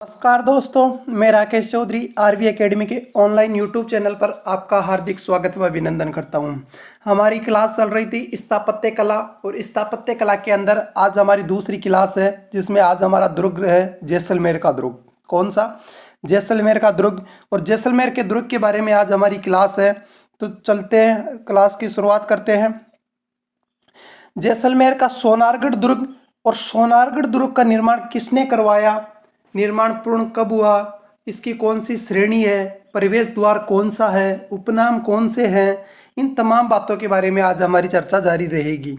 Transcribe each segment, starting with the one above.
नमस्कार दोस्तों, मैं राकेश चौधरी आरवी एकेडमी के ऑनलाइन यूट्यूब चैनल पर आपका हार्दिक स्वागत व अभिनंदन करता हूं। हमारी क्लास चल रही थी स्थापत्य कला और स्थापत्य कला के अंदर आज हमारी दूसरी क्लास है जिसमें आज हमारा दुर्ग है जैसलमेर का दुर्ग। कौन सा? जैसलमेर का दुर्ग। और जैसलमेर के दुर्ग के बारे में आज हमारी क्लास है, तो चलते हैं क्लास की शुरुआत करते हैं। जैसलमेर का सोनारगढ़ दुर्ग। और सोनारगढ़ दुर्ग का निर्माण किसने करवाया, निर्माण पूर्ण कब हुआ, इसकी कौन सी श्रेणी है, प्रवेश द्वार कौन सा है, उपनाम कौन से हैं, इन तमाम बातों के बारे में आज हमारी चर्चा जारी रहेगी।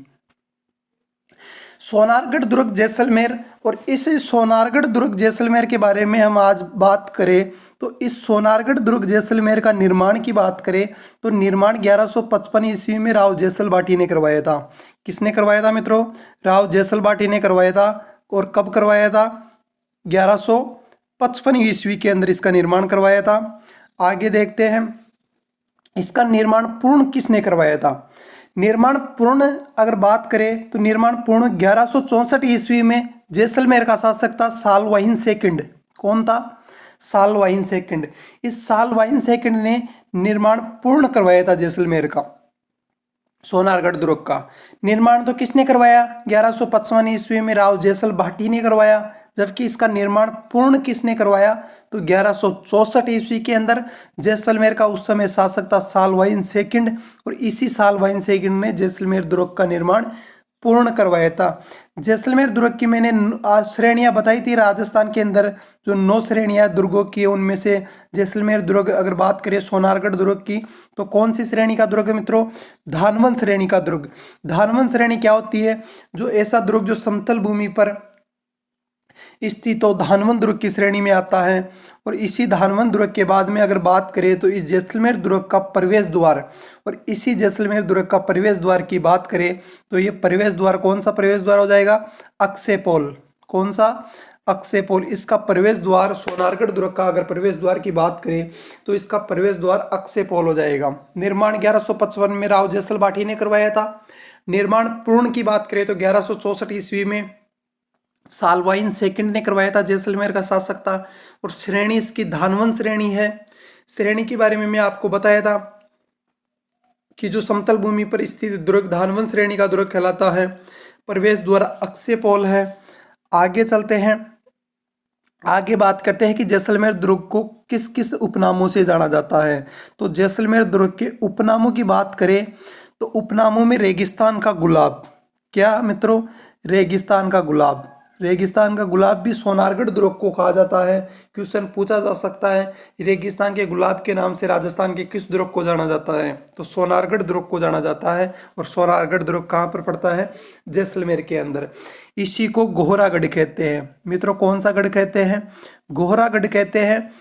सोनारगढ़ दुर्ग जैसलमेर। और इस सोनारगढ़ दुर्ग जैसलमेर के बारे में हम आज बात करें तो इस सोनारगढ़ दुर्ग जैसलमेर का निर्माण की बात करें तो निर्माण 1155 ईस्वी में राव जैसल बाटी ने करवाया था। किसने करवाया था मित्रों? राव जैसल बाटी ने करवाया था। और कब करवाया था? 1155 ईस्वी के अंदर इसका निर्माण करवाया था। आगे देखते हैं, इसका निर्माण पूर्ण किसने करवाया था। निर्माण पूर्ण अगर बात करें तो निर्माण पूर्ण 1164 ईस्वी में जैसलमेर का शासक था सालवाइन सेकंड। कौन था? सालवाइन सेकंड। इस सालवाइन सेकंड ने निर्माण पूर्ण करवाया था जैसलमेर का, सोनारगढ़ दुर्ग का। निर्माण तो किसने करवाया? 1155 ईस्वी में राव जैसल भाटी ने करवाया। जबकि इसका निर्माण पूर्ण किसने करवाया? तो 1164 ईस्वी के अंदर जैसलमेर का उस समय शासक था सालवाइन सेकंड। और इसी सालवाइन सेकंड ने जैसलमेर दुर्ग का निर्माण पूर्ण करवाया था। जैसलमेर दुर्ग की मैंने श्रेणियां बताई थी राजस्थान के अंदर, जो 9 श्रेणियां दुर्गों की, उनमें से जैसलमेर दुर्ग अगर बात करें सोनारगढ़ दुर्ग की तो कौन सी श्रेणी का दुर्ग है मित्रों? धानवन श्रेणी का दुर्ग। धानवन श्रेणी क्या होती है? जो ऐसा दुर्ग जो समतल भूमि पर स्थित हो, धानवन दुर्ग की श्रेणी में आता है। और इसी धानवन दुर्ग के बाद में अगर बात करें तो इस जैसलमेर दुर्ग का प्रवेश द्वार, और इसी जैसलमेर दुर्ग का प्रवेश द्वार की बात करें तो ये प्रवेश द्वार कौन सा प्रवेश द्वार हो जाएगा? अक्षयपोल। कौन सा? अक्षयपोल। इसका प्रवेश द्वार सोनारगढ़ दुर्ग का अगर प्रवेश द्वार की बात करें तो इसका प्रवेश द्वार अक्षयपोल हो जाएगा। निर्माण 1155 में राव जैसल बाटी ने करवाया था। निर्माण पूर्ण की बात करें तो 1164 ईस्वी में सालवाइन सेकंड ने करवाया था, जैसलमेर का शासक था। और श्रेणी इसकी धानवन श्रेणी है। श्रेणी के बारे में मैं आपको बताया था कि जो समतल भूमि पर स्थित दुर्ग धानवन श्रेणी का दुर्ग कहलाता है। प्रवेश द्वार अक्षयपोल है। आगे चलते हैं, आगे बात करते हैं कि जैसलमेर दुर्ग को किस किस उपनामों से जाना जाता है। तो जैसलमेर दुर्ग के उपनामों की बात करें तो उपनामों में रेगिस्तान का गुलाब। क्या मित्रों? रेगिस्तान का गुलाब। रेगिस्तान का गुलाब भी सोनारगढ़ दुर्ग को कहा जाता है। क्वेश्चन पूछा जा सकता है रेगिस्तान के गुलाब के नाम से राजस्थान के किस दुर्ग को जाना जाता है? तो सोनारगढ़ दुर्ग को जाना जाता है। और सोनारगढ़ दुर्ग कहाँ पर पड़ता है? जैसलमेर के अंदर। इसी को गोहरागढ़ कहते हैं मित्रों। कौन सा गढ़ कहते हैं? गोहरागढ़ कहते हैं।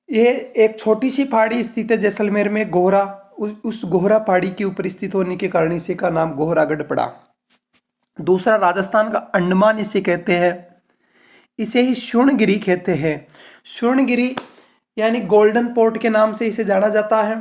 ये एक छोटी सी पहाड़ी स्थित है जैसलमेर में, गोहरा। उस गोहरा पहाड़ी के ऊपर स्थित होने के कारण इसी का नाम गोहरागढ़ पड़ा। दूसरा, राजस्थान का अंडमान इसे कहते हैं। इसे ही शूर्णगिरी कहते हैं। शूर्णगिरी यानी गोल्डन पोर्ट के नाम से इसे जाना जाता है।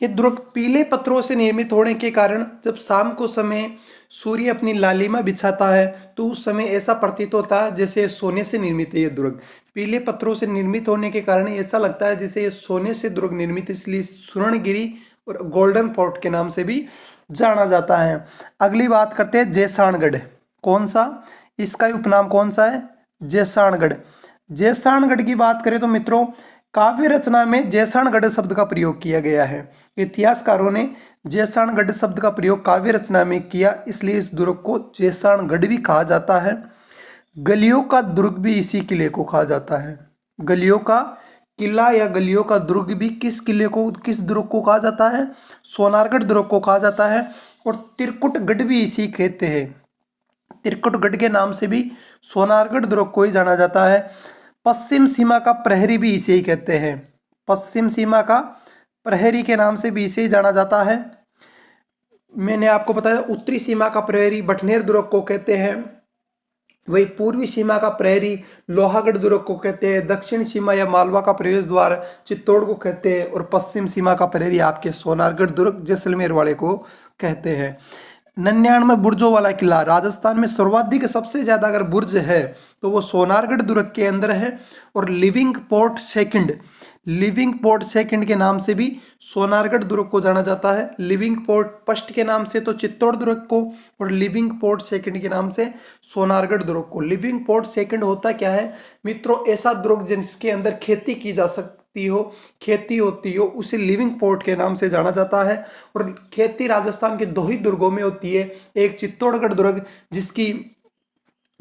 ये दुर्ग पीले पत्थरों से निर्मित होने के कारण जब शाम को समय सूर्य अपनी लालिमा बिछाता है तो उस समय ऐसा प्रतीत होता है जैसे सोने से निर्मित है। ये दुर्ग पीले पत्थरों से निर्मित होने के कारण ऐसा लगता है जैसे ये सोने से दुर्ग निर्मित, इसलिए स्वर्णगिरी और गोल्डन फोर्ट के नाम से भी जाना जाता है। अगली बात करते हैं जैसाणगढ़। कौन सा? इसका उपनाम कौन सा है? जैसाणगढ़। जैसाणगढ़ की बात करें तो मित्रों काव्य रचना में जैसाणगढ़ शब्द का प्रयोग किया गया है। इतिहासकारों ने जैसाणगढ़ शब्द का प्रयोग काव्य रचना में किया, इसलिए इस दुर्ग को जैसाणगढ़ भी कहा जाता है। गलियों का दुर्ग भी इसी किले को कहा जाता है। गलियों का किला या गलियों का दुर्ग भी किस किले को, किस दुर्ग को कहा जाता है? सोनारगढ़ दुर्ग को कहा जाता है। और तिरकुटगढ़ भी इसी कहते हैं। तिरकुटगढ़ के नाम से भी सोनारगढ़ दुर्ग को ही जाना जाता है। पश्चिम सीमा का प्रहरी भी इसे ही कहते हैं। पश्चिम सीमा का प्रहरी के नाम से भी इसे ही जाना जाता है। मैंने आपको बताया उत्तरी सीमा का प्रहरी बटनेर दुर्ग को कहते हैं। वही पूर्वी सीमा का प्रहरी लोहागढ़ दुर्ग को कहते हैं। दक्षिण सीमा या मालवा का प्रवेश द्वार चित्तौड़ को कहते हैं। और पश्चिम सीमा का प्रहरी आपके सोनारगढ़ दुर्ग जैसलमेर वाले को कहते हैं। 99 बुर्जों वाला किला। राजस्थान में सर्वाधिक सबसे ज़्यादा अगर बुर्ज है तो वो सोनारगढ़ दुर्ग के अंदर है। और लिविंग पोर्ट सेकंड के नाम से भी सोनारगढ़ दुर्ग को जाना जाता है। लिविंग पोर्ट फर्स्ट के नाम से तो चित्तौड़ दुर्ग को, और लिविंग पोर्ट सेकंड के नाम से सोनारगढ़ दुर्ग को। लिविंग पोर्ट सेकंड होता क्या है मित्रों, ऐसा दुर्ग जिसके अंदर खेती की जा सकती हो, खेती होती हो, उसे लिविंग पोर्ट के नाम से जाना जाता है। और खेती राजस्थान के दो ही दुर्गों में होती है, एक चित्तौड़गढ़ दुर्ग जिसकी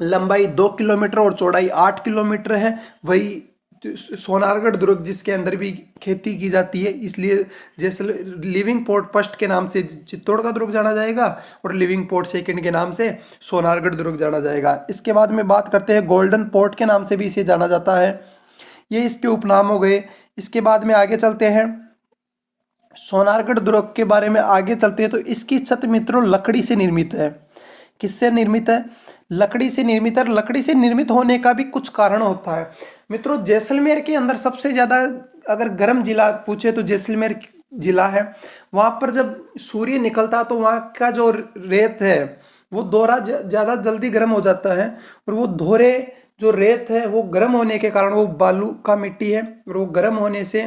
लंबाई 2 किलोमीटर और चौड़ाई 8 किलोमीटर है, वही सोनारगढ़ दुर्ग जिसके अंदर भी खेती की जाती है, इसलिए जैसे लिविंग पोर्ट फर्स्ट के नाम से चित्तौड़ का दुर्ग जाना जाएगा और लिविंग पोर्ट सेकंड के नाम से सोनारगढ़ दुर्ग जाना जाएगा। इसके बाद में बात करते हैं गोल्डन पोर्ट के नाम से भी इसे जाना जाता है, ये इसके उपनाम हो गए। इसके बाद में आगे चलते हैं, सोनारगढ़ दुर्ग के बारे में आगे चलते हैं तो इसकी छत मित्रों लकड़ी से निर्मित है। किससे निर्मित है? लकड़ी से निर्मित है। लकड़ी से निर्मित होने का भी कुछ कारण होता है मित्रों। जैसलमेर के अंदर सबसे ज़्यादा अगर गर्म जिला पूछे तो जैसलमेर जिला है। वहाँ पर जब सूर्य निकलता तो वहाँ का जो रेत है वो दोहरा ज़्यादा जल्दी गर्म हो जाता है, और वो दोहरे जो रेत है वो गर्म होने के कारण, वो बालू का मिट्टी है और वो गर्म होने से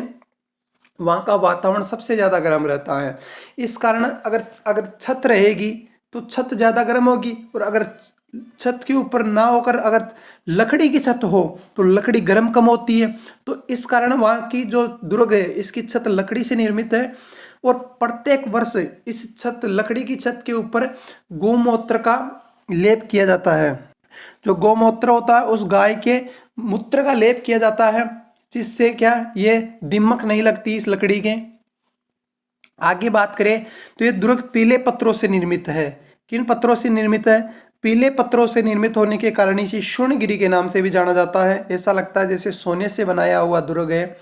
वहाँ का वातावरण सबसे ज़्यादा गर्म रहता है। इस कारण अगर अगर छत रहेगी तो छत ज़्यादा गर्म होगी, और अगर छत के ऊपर ना होकर अगर लकड़ी की छत हो तो लकड़ी गर्म कम होती है। तो इस कारण वहाँ की जो दुर्ग है इसकी छत लकड़ी से निर्मित है। और प्रत्येक वर्ष इस लकड़ी की छत के ऊपर गोमूत्र का लेप किया जाता है। जो गोमूत्र होता है उस गाय के मूत्र का लेप किया जाता है, जिससे क्या ये दीमक नहीं लगती इस लकड़ी के। आगे बात करें तो ये दुर्ग पीले पत्थरों से निर्मित है। किन पत्थरों से निर्मित है? पीले पत्थरों से निर्मित होने के कारण इसे स्वर्णगिरी के नाम से भी जाना जाता है। ऐसा लगता है जैसे सोने से बनाया हुआ दुर्ग है।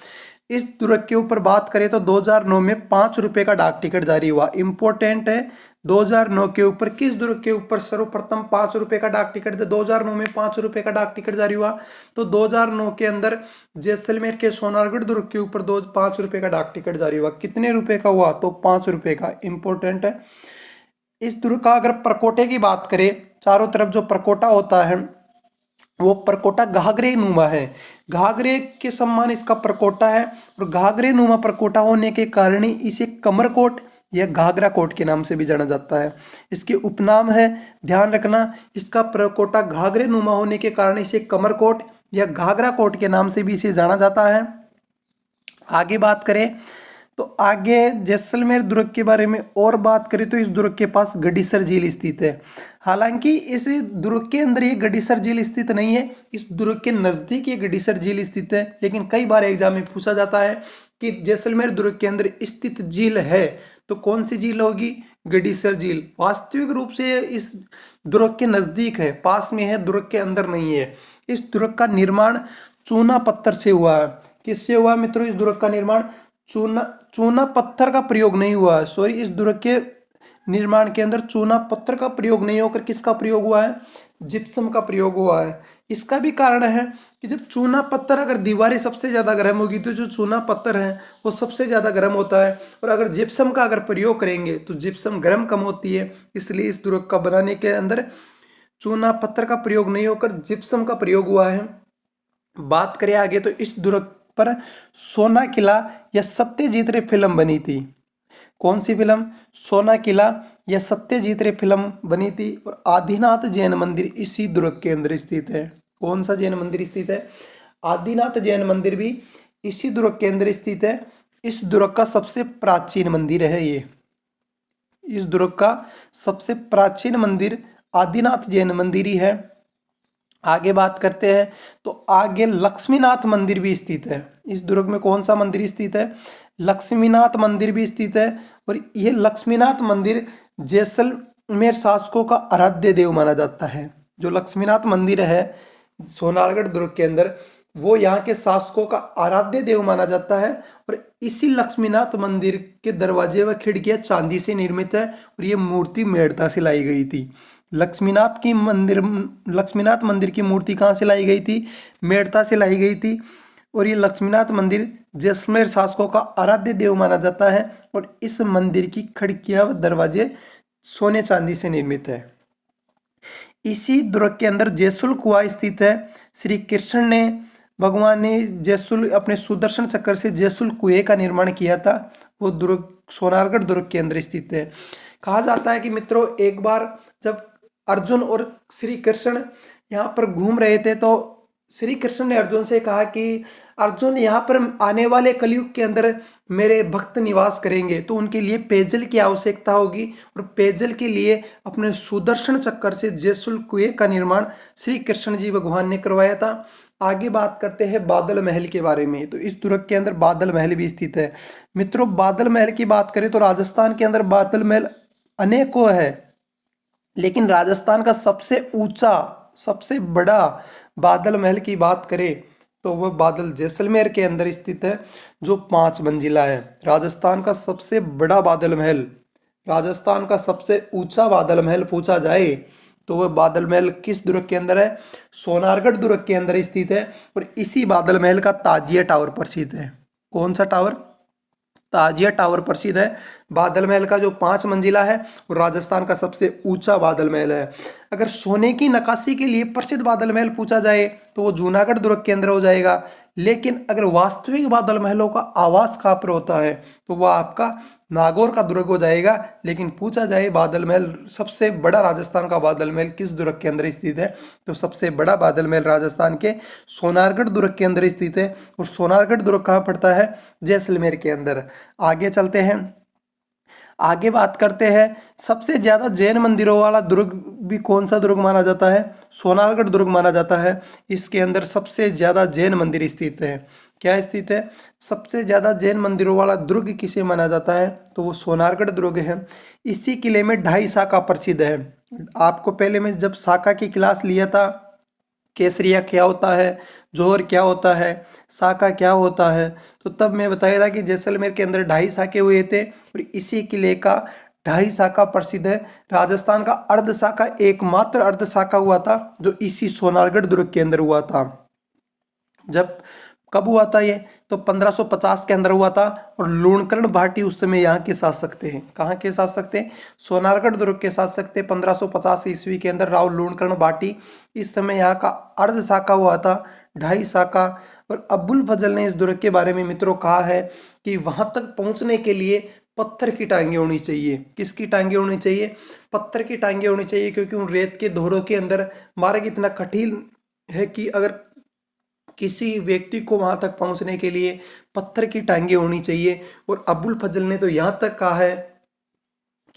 इस दुर्ग के ऊपर बात करें तो 2009 में 5 रुपये का डाक टिकट जारी हुआ। इंपॉर्टेंट है, 2009 के ऊपर किस दुर्ग के ऊपर सर्वप्रथम 5 रुपये का डाक टिकट, 2009 में 5 रुपये का डाक टिकट जारी हुआ। तो 2009 के अंदर जैसलमेर के सोनारगढ़ दुर्ग के ऊपर 5 रुपये का डाक टिकट जारी हुआ। कितने रुपए का हुआ? तो 5 रुपये का। इंपॉर्टेंट है। इस दुर्ग का अगर परकोटे की बात करें, चारों तरफ जो परकोटा होता है वो परकोटा घाघरे नुमा है। घाघरे के सम्मान इसका परकोटा है, और घाघरे नुमा परकोटा होने के कारण ही इसे कमरकोट या घाघरा कोट के नाम से भी जाना जाता है। इसके उपनाम है, ध्यान रखना, इसका परकोटा घाघरे नुमा होने के कारण इसे कमरकोट या घाघरा कोट के नाम से भी इसे जाना जाता है। आगे बात करें तो आगे जैसलमेर दुर्ग के बारे में और बात करें तो इस दुर्ग के पास गडीसर झील स्थित है। हालांकि इस दुर्ग के अंदर ये गडीसर झील स्थित नहीं है, इस दुर्ग के नज़दीक ये गडीसर झील स्थित है। लेकिन कई बार एग्जाम में पूछा जाता है कि जैसलमेर दुर्ग के अंदर स्थित झील है तो कौन सी झील होगी? गडीसर झील। वास्तविक रूप से इस दुर्ग के नज़दीक है, पास में है, दुर्ग के अंदर नहीं है। इस दुर्ग का निर्माण चूना पत्थर से हुआ है। किससे हुआ मित्रों? इस दुर्ग का निर्माण चूना पत्थर का प्रयोग नहीं हुआ है। सॉरी, इस दुर्ग के निर्माण के अंदर चूना पत्थर का प्रयोग नहीं होकर किसका प्रयोग हुआ है? जिप्सम का प्रयोग हुआ है। इसका भी कारण है कि जब चूना पत्थर, अगर दीवारें सबसे ज़्यादा गर्म होगी तो जो चूना पत्थर है वो सबसे ज़्यादा गर्म होता है, और अगर जिप्सम का अगर प्रयोग करेंगे तो जिप्सम गर्म कम होती है। इसलिए इस दुर्ग का बनाने के अंदर चूना पत्थर का प्रयोग नहीं होकर जिप्सम का प्रयोग हुआ है। बात करें आगे तो इस दुर्ग पर सोना किला या सत्यजीत रे फिल्म बनी थी। कौन सी फिल्म? सोना किला या सत्यजीत रे फिल्म बनी थी। और आदिनाथ जैन मंदिर इसी दुर्ग के अंदर स्थित है। कौन सा जैन मंदिर स्थित है? आदिनाथ जैन मंदिर भी इसी दुर्ग के अंदर स्थित है। इस दुर्ग का सबसे प्राचीन मंदिर है ये। इस दुर्ग का सबसे प्राचीन मंदिर आदिनाथ जैन मंदिर ही है। आगे बात करते हैं तो आगे लक्ष्मीनाथ मंदिर भी स्थित है। इस दुर्ग में कौन सा मंदिर स्थित है? लक्ष्मीनाथ मंदिर भी स्थित है। और ये लक्ष्मीनाथ मंदिर जैसलमेर शासकों का आराध्य देव माना जाता है। जो लक्ष्मीनाथ मंदिर है सोनारगढ़ दुर्ग के अंदर, वो यहाँ के शासकों का आराध्य देव माना जाता है। और इसी लक्ष्मीनाथ मंदिर के दरवाजे व खिड़कियाँ चांदी से निर्मित है, और ये मूर्ति मेड़ता से लाई गई थी। लक्ष्मीनाथ मंदिर की मूर्ति कहाँ से लाई गई थी? मेड़ता से लाई गई थी। और ये लक्ष्मीनाथ मंदिर जैसलमेर शासकों का आराध्य देव माना जाता है। और इस मंदिर की खिड़कियाँ व दरवाजे सोने चांदी से निर्मित है। इसी दुर्ग के अंदर जयसुल कुआं स्थित है। श्री कृष्ण ने भगवान ने जयसुल अपने सुदर्शन चक्र से जयसुल कुएं का निर्माण किया था। वो दुर्ग सोनारगढ़ दुर्ग के अंदर स्थित है। कहा जाता है कि मित्रों एक बार जब अर्जुन और श्री कृष्ण यहाँ पर घूम रहे थे तो श्री कृष्ण ने अर्जुन से कहा कि अर्जुन यहाँ पर आने वाले कलयुग के अंदर मेरे भक्त निवास करेंगे तो उनके लिए पेयजल की आवश्यकता होगी और पेयजल के लिए अपने सुदर्शन चक्कर से जयसुल कुएं का निर्माण श्री कृष्ण जी भगवान ने करवाया था। आगे बात करते हैं बादल महल के बारे में। तो इस दुर्ग के अंदर बादल महल भी स्थित है। मित्रों बादल महल की बात करें तो राजस्थान के अंदर बादल महल अनेकों है, लेकिन राजस्थान का सबसे ऊंचा सबसे बड़ा बादल महल की बात करें तो वह बादल जैसलमेर के अंदर स्थित है, जो 5 मंजिला है। राजस्थान का सबसे बड़ा बादल महल, राजस्थान का सबसे ऊंचा बादल महल पूछा जाए तो वह बादल महल किस दुर्ग के अंदर है? सोनारगढ़ दुर्ग के अंदर स्थित है। और इसी बादल महल का ताजिया टावर प्रसिद्ध है। कौन सा टावर? ताजिया टावर प्रसिद्ध है। बादल महल का जो 5 मंजिला है वो राजस्थान का सबसे ऊंचा बादल महल है। अगर सोने की नक्काशी के लिए प्रसिद्ध बादल महल पूछा जाए तो वो जूनागढ़ दुर्ग के अंदर हो जाएगा। लेकिन अगर वास्तविक बादल महलों का आवास कहाँ पर होता है तो वह आपका नागौर का दुर्ग हो जाएगा। लेकिन पूछा जाए बादल महल सबसे बड़ा राजस्थान का बादल महल किस दुर्ग के अंदर स्थित है तो सबसे बड़ा बादल महल राजस्थान के सोनारगढ़ दुर्ग के अंदर स्थित है। और सोनारगढ़ दुर्ग कहाँ पड़ता है? जैसलमेर के अंदर। आगे चलते हैं, आगे बात करते हैं सबसे ज्यादा जैन मंदिरों वाला दुर्ग भी कौन सा दुर्ग माना जाता है? सोनारगढ़ दुर्ग माना जाता है। इसके अंदर सबसे ज्यादा जैन मंदिर स्थित है। क्या स्थित है? सबसे ज्यादा जैन मंदिरों वाला दुर्ग किसे माना जाता है तो वो सोनारगढ़ दुर्ग है। इसी किले में 2.5 शाखा प्रसिद्ध है। आपको पहले मैं जब शाखा की क्लास लिया था, केसरिया क्या होता है, जोहर क्या होता है, शाखा क्या होता है, तो तब मैं बताया था कि जैसलमेर के अंदर 2.5 शाखे हुए थे और इसी किले का 2.5 शाखा प्रसिद्ध है। राजस्थान का अर्ध शाखा एकमात्र अर्ध शाखा हुआ था जो इसी सोनारगढ़ दुर्ग के अंदर हुआ था। जब कब हुआ था ये? तो 1550 के अंदर हुआ था। और लूणकरण भाटी उस समय यहाँ के शासक थे। कहाँ के शासक थे? सोनारगढ़ दुर्ग के शासक थे 1550 ईस्वी के अंदर राव लूणकरण भाटी। इस समय यहाँ का अर्ध शाखा हुआ था, 2.5 शाखा। और अबुल फजल ने इस दुर्ग के बारे में मित्रों कहा है कि वहां तक पहुंचने के लिए पत्थर की टांगे होनी चाहिए। किसकी टांगे होनी चाहिए? पत्थर की टांगे होनी चाहिए, क्योंकि उन रेत के धोरों के अंदर मार्ग इतना कठिन है कि अगर किसी व्यक्ति को वहां तक पहुंचने के लिए पत्थर की टांगे होनी चाहिए। और अबुल फजल ने तो यहां तक कहा है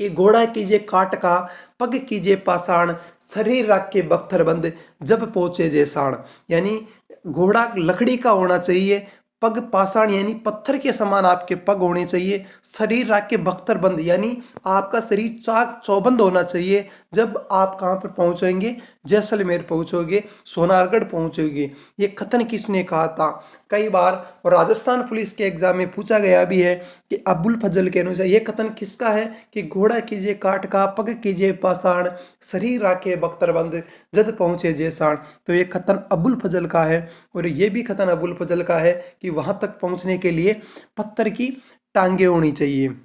कि घोड़ा कीजिए काट का, पग कीजिए पाषाण, शरीर रख के बख्तर बंद, जब पहुंचे जैसाण। यानी घोड़ा लकड़ी का होना चाहिए, पग पाषाण यानी पत्थर के समान आपके पग होने चाहिए, शरीर रख के बख्तर बंद यानी आपका शरीर चाक चौबंद होना चाहिए। जब आप कहाँ पर पहुंचेंगे? जैसलमेर पहुंचोगे, सोनारगढ़ पहुंचोगे। ये कथन किसने कहा था? कई बार और राजस्थान पुलिस के एग्जाम में पूछा गया भी है कि अबुल फजल के अनुसार ये कथन किसका है कि घोड़ा कीजिए काट का, पग कीजिए पाषाण, शरीर राखे बख्तरबंद, जद पहुंचे जैसाण। तो ये कथन अबुल फजल का है। और ये भी कथन अबुल फजल का है कि वहां तक पहुंचने के लिए पत्थर की टांगे होनी चाहिए।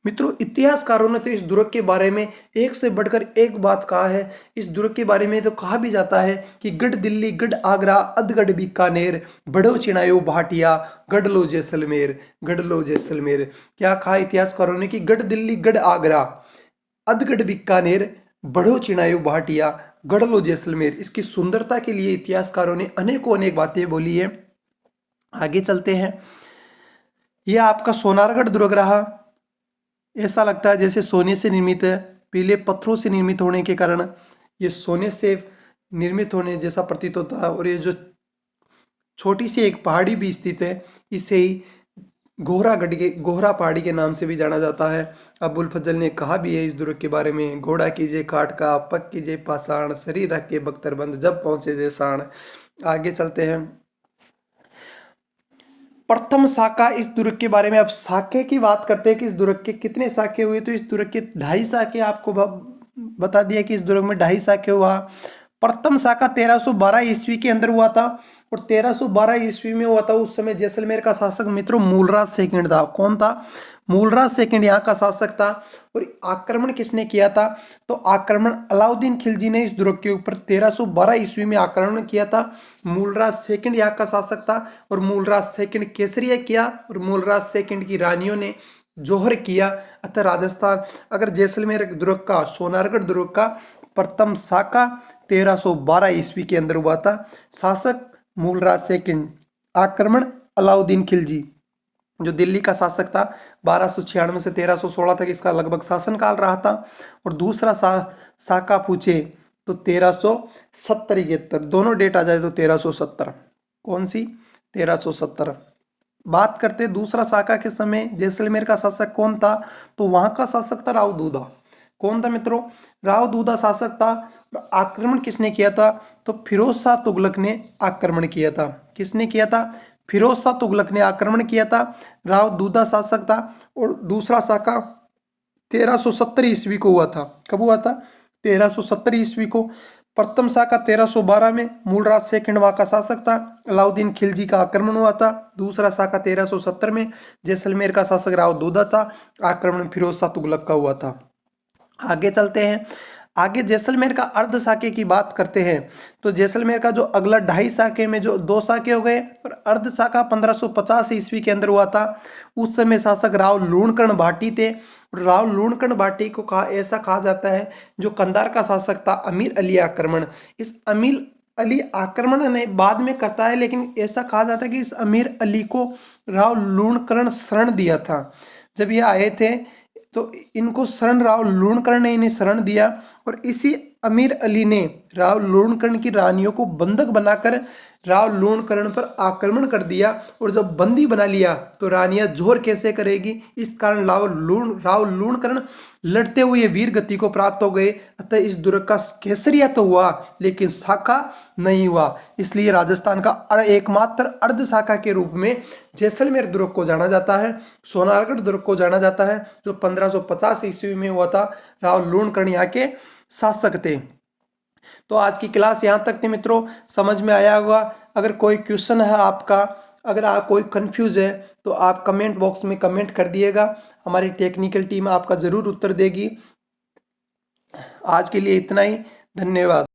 मित्रों इतिहासकारों ने तो इस दुर्ग के बारे में एक से बढ़कर एक बात कहा है। इस दुर्ग के बारे में तो कहा भी जाता है कि गढ़ दिल्ली, गढ़ आगरा, अधगढ़ बीकानेर, बड़ो चिनायो भाटिया, गढ़ लो जैसलमेर, गढ़ लो जैसलमेर। क्या कहा इतिहासकारों ने कि गढ़ दिल्ली, गढ़ आगरा, अधगढ़ बीकानेर, बड़ो चिनायो भाटिया, गढ़ लो जैसलमेर। इसकी सुंदरता के लिए इतिहासकारों ने अनेकों अनेक बातें बोली है। आगे चलते हैं। यह आपका सोनारगढ़ दुर्ग रहा। ऐसा लगता है जैसे सोने से निर्मित है। पीले पत्थरों से निर्मित होने के कारण ये सोने से निर्मित होने जैसा प्रतीत होता है। और ये जो छोटी सी एक पहाड़ी भी स्थित है, इसे ही घोहरागढ़ के घोहरा पहाड़ी के नाम से भी जाना जाता है। अबुल फजल ने कहा भी है इस दुर्ग के बारे में, घोड़ा कीजिए काट का, पग कीजिए पाषाण, शरीर रख के बख्तरबंद, जब पहुंचे जैसाण। आगे चलते हैं। प्रथम शाखा इस दुर्ग के बारे में, अब शाखे की बात करते हैं कि इस दुर्ग के कितने शाखे हुए। तो इस दुर्ग के 2.5 शाखे आपको बता दिया कि इस दुर्ग में 2.5 शाखे हुआ। प्रथम शाखा 1312 ईस्वी के अंदर हुआ था। और 1312 ईस्वी में हुआ था। उस समय जैसलमेर का शासक मित्रों मूलराज सेकंड था। कौन था? मूलराज सेकंड यहाँ का शासक था। और आक्रमण किसने किया था? तो आक्रमण अलाउद्दीन खिलजी ने इस दुर्ग के ऊपर 1312 ईस्वी में आक्रमण किया था। मूलराज सेकंड यहाँ का शासक था और मूलराज सेकंड केसरिया किया और मूलराज सेकंड की रानियों ने जौहर किया। अतः राजस्थान अगर जैसलमेर दुर्ग का, सोनारगढ़ दुर्ग का प्रथम साका 1312 ईस्वी के अंदर हुआ था। शासक मूलराज सेकंड, आक्रमण अलाउद्दीन खिलजी जो दिल्ली का शासक था 1296 से 1316 तक इसका लगभग शासनकाल रहा था। और दूसरा साका पूछे तो 1370 दोनों डेट आ जाए तो 1370। कौन सी? 1370। बात करते दूसरा साका के समय जैसलमेर का शासक कौन था? तो वहां का शासक था राव दूदा। कौन था मित्रों? राव दूदा शासक था। आक्रमण किसने किया था? तो फिरोज शाह तुगलक ने आक्रमण किया था। किसने किया था? फिरोज शाह तुगलक ने आक्रमण किया था। राव दूदा शासक था। और दूसरा साका 1370 ईस्वी को हुआ था। कब हुआ था? 1370 ईस्वी को। प्रथम साका 1312 में मूलराज सेकंड वहां का शासक था। अलाउद्दीन खिलजी का आक्रमण हुआ था। दूसरा साका 1370 में जैसलमेर का शासक राव दूदा था। आक्रमण फिरोज शाह तुगलक का हुआ था। आगे चलते हैं। आगे जैसलमेर का अर्ध साके की बात करते हैं। तो जैसलमेर का जो अगला 2.5 साके में जो 2 साके हो गए और अर्ध साका 1550 ईस्वी के अंदर हुआ था। उस समय शासक राव लूणकर्ण भाटी थे। राव लूणकर्ण भाटी को ऐसा कहा जाता है जो कंधार का शासक था अमीर अली आक्रमण। इस अमीर अली आक्रमण ने बाद में करता है, लेकिन ऐसा कहा जाता है कि इस अमीर अली को राव लूणकर्ण शरण दिया था। जब ये आए थे तो इनको शरण राव लूणकर्ण ने इन्हें शरण दिया और इसी अमीर अली ने राव लूणकर्ण की रानियों को बंधक बनाकर राव लूणकर्ण पर आक्रमण कर दिया। और जब बंदी बना लिया तो रानियां जोहर कैसे करेगी, इस कारण राव लूणकर्ण लड़ते हुए वीर गति को प्राप्त हो गए। अतः इस दुर्ग का केसरिया तो हुआ लेकिन शाखा नहीं हुआ। इसलिए राजस्थान का एकमात्र अर्ध शाखा के रूप में जैसलमेर दुर्ग को जाना जाता है, सोनारगढ़ दुर्ग को जाना जाता है, जो 1550 ईस्वी में हुआ था। राव लूणकर्ण यहाँ के शासक थे। तो आज की क्लास यहाँ तक थी मित्रों, समझ में आया होगा। अगर कोई क्वेश्चन है आपका, अगर आप कोई कंफ्यूज है तो आप कमेंट बॉक्स में कमेंट कर दिएगा, हमारी टेक्निकल टीम आपका ज़रूर उत्तर देगी। आज के लिए इतना ही, धन्यवाद।